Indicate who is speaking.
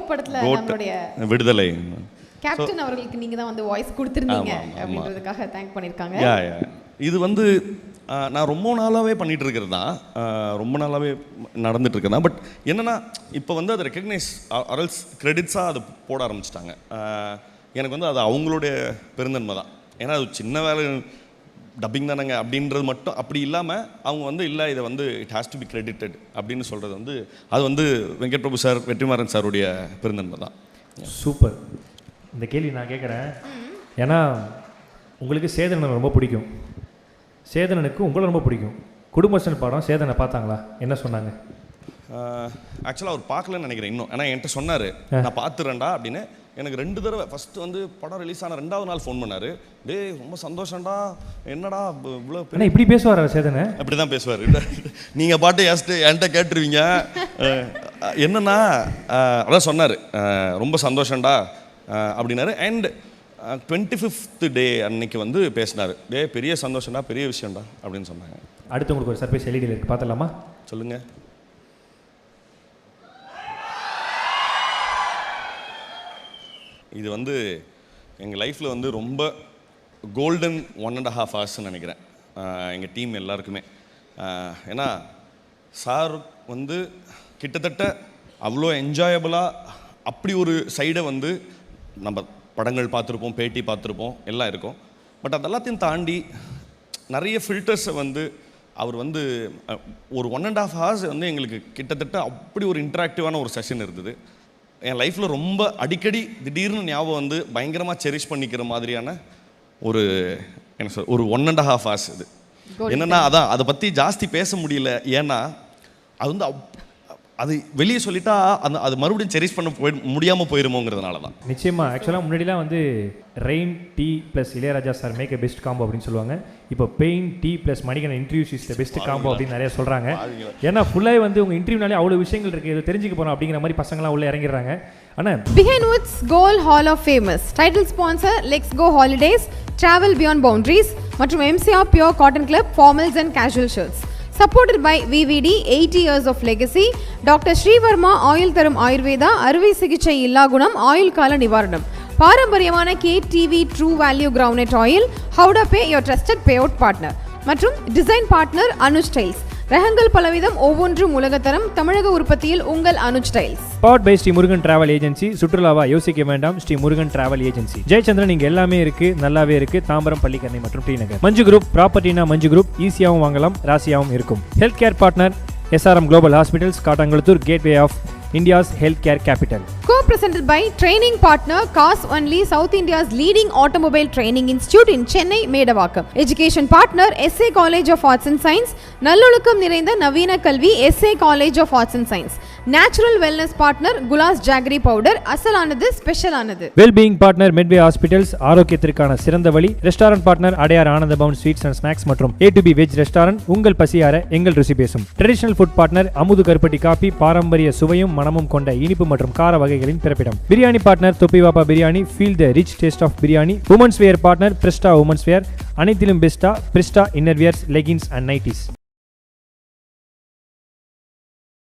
Speaker 1: Code படத்துல நம்மளுடைய
Speaker 2: விடுதலை
Speaker 1: கேப்டன் அவர்களுக்கு நீங்க தான் வந்து வாய்ஸ் கொடுத்திருந்தீங்க அப்படின்றதுக்காக தேங்க் பண்ணிருக்காங்க.
Speaker 2: இது வந்து நான் ரொம்ப நாளாகவே பண்ணிகிட்டு இருக்கிறது தான், ரொம்ப நாளாகவே நடந்துட்டு இருக்கிறது தான். பட் என்னென்னா இப்போ வந்து அதை ரெக்கக்னைஸ் அரல்ஸ் கிரெடிட்ஸாக அதை போட ஆரம்பிச்சிட்டாங்க. எனக்கு வந்து அது அவங்களுடைய பெருந்தன்மை தான். ஏன்னா அது சின்ன வேலை டப்பிங் தானேங்க அப்படின்றது மட்டும் அப்படி இல்லாமல் அவங்க வந்து இல்லை இதை வந்து it has to be credited அப்படின்னு சொல்கிறது வந்து அது வந்து வெங்கட் பிரபு சார், வெற்றிமாறன் சாருடைய பெருந்தன்மை தான்.
Speaker 3: சூப்பர். இந்த கேள்வி நான் கேட்குறேன், ஏன்னா உங்களுக்கு சேதனன் ரொம்ப பிடிக்கும், சேதனனுக்கு உங்களை ரொம்ப பிடிக்கும். குடும்பஸ்டன் படம் சேதனை பார்த்தாங்களா, என்ன சொன்னாங்க?
Speaker 2: ஆக்சுவலாக அவர் பார்க்கலன்னு நினைக்கிறேன் இன்னும். ஏன்னா என்கிட்ட சொன்னார் நான் பார்த்துறேன்டா அப்படின்னு. எனக்கு 2 தடவை ஃபஸ்ட்டு வந்து படம் ரிலீஸ் ஆன 2வது நாள் ஃபோன் பண்ணார். டேய் ரொம்ப சந்தோஷம்டா, என்னடா இவ்வளோ
Speaker 3: இப்படி பேசுவார் சேதனை?
Speaker 2: அப்படி தான் பேசுவார். நீங்கள் பாட்டு என்கிட்ட கேட்டுருவீங்க. என்னன்னா அதான் சொன்னார் ரொம்ப சந்தோஷம்டா அப்படின்னாரு. அண்ட் 25th டே அன்னைக்கு வந்து பேசினார். பெரிய சந்தோஷம்டா, பெரிய விஷயம்டா அப்படின்னு சொன்னாங்க.
Speaker 3: அடுத்து உங்களுக்கு ஒரு சர்ப்ரைஸ் எல்இடியில் இருக்குது, பார்த்துடலாமா?
Speaker 2: சொல்லுங்கள். இது வந்து எங்கள் லைஃப்பில் வந்து ரொம்ப கோல்டன் 1.5 hours நினைக்கிறேன் எங்கள் டீம் எல்லாருக்குமே. ஏன்னா சார் வந்து கிட்டத்தட்ட அவ்வளோ என்ஜாயபுளாக அப்படி ஒரு சைடை வந்து நம்ம படங்கள் பார்த்துருப்போம், பேட்டி பார்த்துருப்போம், எல்லாம் இருக்கும். பட் அதெல்லாத்தையும் தாண்டி நிறைய ஃபில்டர்ஸை வந்து அவர் வந்து ஒரு 1.5 hours வந்து எங்களுக்கு கிட்டத்தட்ட அப்படி ஒரு இன்ட்ராக்டிவான ஒரு செஷன் இருந்தது. என் லைஃப்பில் ரொம்ப அடிக்கடி திடீர்னு ஞாபகம் வந்து பயங்கரமாக செரிஷ் பண்ணிக்கிற மாதிரியான ஒரு என்ன சொல் ஒரு 1.5 hours இது. என்னென்னா அதான் அதை பற்றி ஜாஸ்தி பேச முடியல. ஏன்னா அது வந்து அது வெளியே சொல்லிட்டா அது மறுபடியும் செரிஷ் பண்ண முடியாமல் போயிருமோங்கிறதுனால தான்.
Speaker 3: நிச்சயமாக. ஆக்சுவலாக முன்னாடிலாம் வந்து rain tea plus Ilaiyaraaja sir make a best combo அப்படின்னு சொல்லுவாங்க. இப்போ pain tea plus Manikandan interviews is the best combo அப்படின்னு நிறைய சொல்கிறாங்க. ஏன்னா ஃபுல்லாக வந்து உங்கள் இன்டர்வியூனாலே அவ்வளோ விஷயங்கள் இருக்குது, இதை தெரிஞ்சுக்க போகிறோம் அப்படிங்கிற மாதிரி பசங்களாம் உள்ளே இறங்கிடுறாங்க. ஆனால்
Speaker 1: Behind Woods Gold Hall of Famous title sponsor let's go holidays, travel beyond boundaries மற்றும் MCR Pure Cotton Club formals and casual shirts. Supported by VVD 80 years of legacy, Dr. Srivarma oil தரும் ஆயுர்வேதா, அறுவை சிகிச்சை இல்லா குணம், ஆயுள் கால நிவாரணம், பாரம்பரியமான KTV true value ground oil, Howda pay your trusted payout partner மற்றும் டிசைன் பார்ட்னர் அனுஜ் ஸ்டைல்ஸ். ரகங்கள் பலவிதம், ஒவ்வொன்றும் உலகத்தரம், தமிழக உற்பத்தியில் உங்கள் Anuj styles.
Speaker 3: Powered by Shri Murugan travel agency. சுற்றுலாவா யோசிக்க வேண்டாம், ஸ்ரீ முருகன் டிராவல் ஏஜென்சி. ஜெயச்சந்திரன் இங்கே எல்லாமே இருக்கு, நல்லாவே இருக்கு. தாம்பரம், பள்ளிக்கரணை மற்றும் டி நகர். மஞ்சு குரூப் ப்ராப்பர்ட்டினா மஞ்சு குரூப், ஈஸியாகவும் வாங்கலாம், ராசியாகவும் இருக்கும். Health care partner SRM Global Hospitals, Kattankulathur, gateway of India's healthcare capital.
Speaker 1: Co-presented by training partner Cars Only, South India's leading automobile training institute in Chennai, Medavakkam. Education partner SA College of Arts and Science, நல்லொழுக்கம் நிறைந்த நவீன கல்வி SA College of Arts and Science. Natural wellness partner Gulas Jaggery powder, அசலானது ஸ்பெஷலானது.
Speaker 3: Well-being partner Medway Hospitals, ஆரோக்கியத்திற்கான சிறந்த வழி. Restaurant partner Adyar Ananda Pawan sweets and snacks மற்றும் A to B veg restaurant, உங்கள் பசியார எங்கள் ருசி பேசும். ட்ரெடிஷனல் ஃபுட் பார்ட்னர் அமுது கருப்பட்டி காபி, பாரம்பரிய சுவையும் மனமும் கொண்ட இனிப்பு மற்றும் கார வகைகளின் பிறப்பிடம். Biryani partner Thoppivappa biryani, feel the rich taste of biryani. Women's wear partner Prista women's wear, அனைத்திலும் பெஸ்டா Prista inner wears, leggings and nighties.